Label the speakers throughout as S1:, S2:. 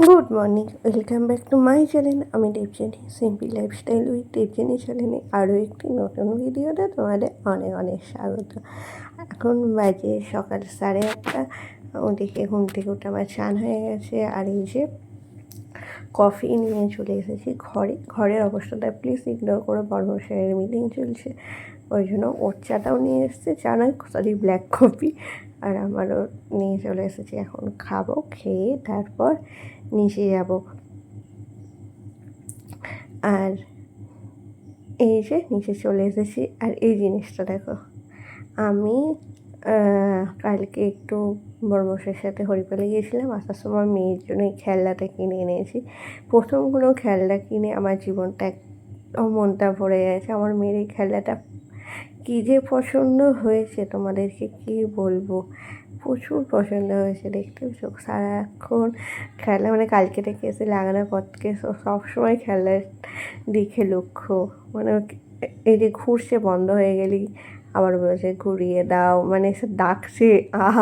S1: Good morning, welcome back to my channel. আমি Debjani, simple lifestyle with Debjani চ্যানেলে আরও একটি নতুন ভিডিওতে তোমাদের অনেক অনেক স্বাগত। এখন বাজে সকাল 8:30। ওদিকে ঘুম থেকে উঠে আমার চান হয়ে গেছে, আর এই যে কফি নিয়ে চলে এসেছি ঘরের অবস্থাটা প্লিজ ইগনোর করে, বর্মশাইয়ের মিটিং চলছে ওই জন্য ওর চাটাও নিয়ে এসেছে, চা নয় সরি ব্ল্যাক কফি, আর আমারও নিয়ে চলে এসেছি। এখন খাবো, খেয়ে তারপর নিচে যাব। আর এই যে নিচে চলে এসেছি, আর এই জিনিসটা দেখো, আমি কালকে একটু বড়মশাইয়ের সাথে হরিপালে গিয়েছিলাম, আসার সময় মেয়ের জন্য এই খেলনাটা কিনে এনেছি। প্রথম কোনো খেলনা কিনে আমার জীবনটা একদম মনটা ভরে গেছে। আমার মেয়ের এই খেলনাটা কী যে পছন্দ হয়েছে তোমাদেরকে কী বলবো, প্রচুর পছন্দ হয়েছে। দেখতে চোখ সারাক্ষণ খেলনা, মানে কালকে থেকে এসে লাগানোর পর থেকে সবসময় খেলনার দিকে লক্ষ্য, মানে এই যে ঘুরছে বন্ধ হয়ে গেলেই আবার বলছে ঘুরিয়ে দাও, মানে সে ডাকছে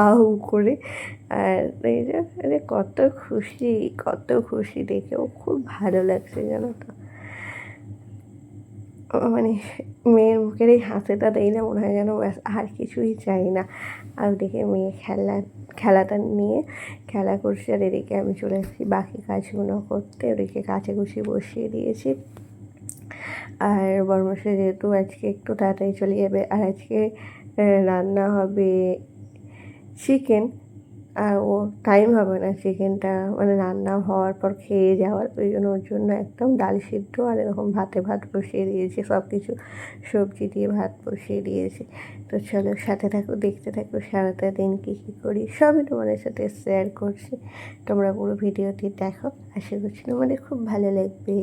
S1: আউ করে। আর এই যে কত খুশি দেখেও খুব ভালো লাগছে জানো তো। মানে মেয়ের মুখের এই হাসিটা দেখলে মনে হয় যেন ব্যাস আর কিছুই চাই না। আর ওদিকে মেয়ে খেলাটা নিয়ে খেলা করছে, আর এদিকে আমি চলে এসেছি বাকি কাজগুলো করতে। ওদিকে কাচাকুচি বসিয়ে দিয়েছি। আর বরমশাই যেহেতু আজকে একটু তাড়াতাড়ি চলে যাবে, আর আজকে রান্না হবে চিকেন, আর ও টাইম হবে না চিকেনটা মানে রান্না হওয়ার পর খেয়ে যাওয়ার, ওই জন্য ওর জন্য একদম ডাল সিদ্ধ আর এরকম ভাত বসিয়ে দিয়েছি, সব কিছু সবজি দিয়ে ভাত বসিয়ে দিয়েছি। তো চলো সাথে থাকো, দেখতে থাকো সারাটা দিন কী করি সবই তোমাদের সাথে শেয়ার করছি। তোমরা পুরো ভিডিওটি দেখো, আশা করছি তোমাদের খুব ভালো লাগবে।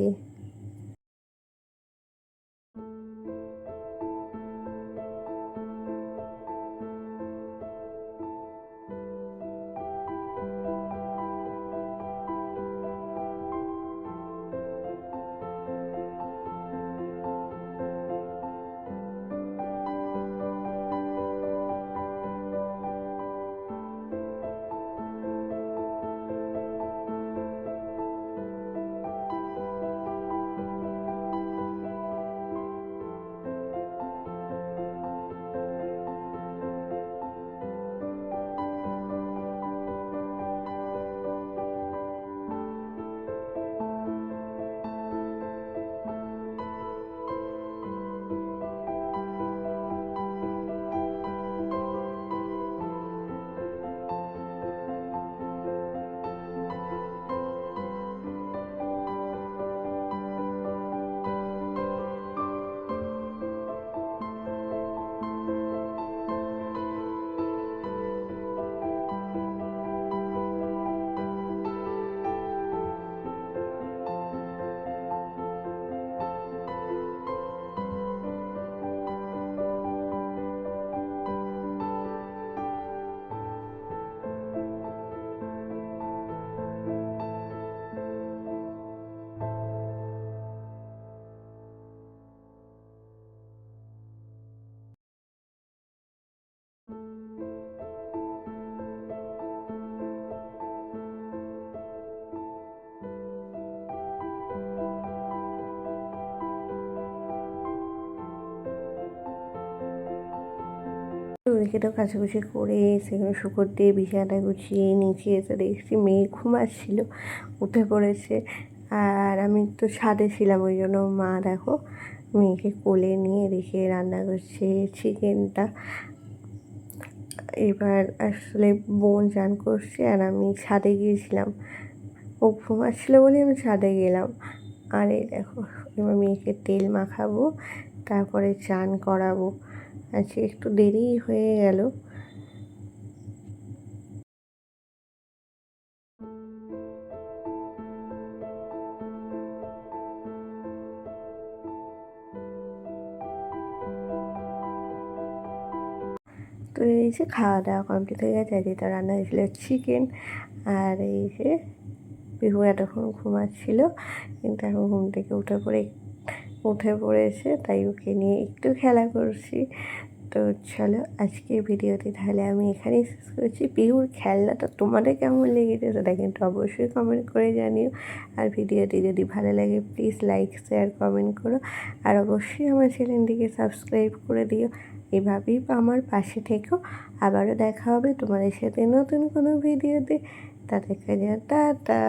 S1: ওদিকে তো কাছাকুচি করে সেগুলো শুকর দিয়ে বিছানাটা গুছিয়ে নিচে এসে দেখছি মেয়ে ঘুমাচ্ছিল, উঠে পড়েছে। আর আমি তো ছাদে ছিলাম, ওই জন্য মা দেখো মেয়েকে কোলে নিয়ে রেখে রান্না করছে চিকেনটা। এবার আসলে বোন চান করছে আর আমি ছাদে গিয়েছিলাম, ও ঘুমাচ্ছিলো বলে আমি ছাদে গেলাম। আর এই দেখো এবার মেয়েকে তেল মাখাবো, তারপরে চান করাবো। আজকে একটু দেরি হয়ে গেল। তো এই যে খাওয়া দাওয়া কমপ্লিট হয়ে গেছে, আজকে তো রান্না হয়েছিল চিকেন। আর এই যে বিহু এতক্ষণ ঘুমাচ্ছিল, কিন্তু এখন ঘুম থেকে উঠে পড়েছে, তাই ওকে নিয়ে একটু খেলা করছি। তো চলো আজকের ভিডিওটি তাহলে আমি এখানেই শেষ করছি। পিহুর খেলনাটা তোমাদের কেমন লেগেছে সেটা কিন্তু অবশ্যই কমেন্ট করে জানিও। আর ভিডিওটি যদি ভালো লাগে প্লিজ লাইক শেয়ার কমেন্ট করো। আর অবশ্যই আমার চ্যানেলটিকে সাবস্ক্রাইব করে দিও। এভাবেই আমার পাশে থেকো। আবারও দেখা হবে তোমাদের সাথে নতুন কোনো ভিডিওতে। তাদের কাছে টাটা।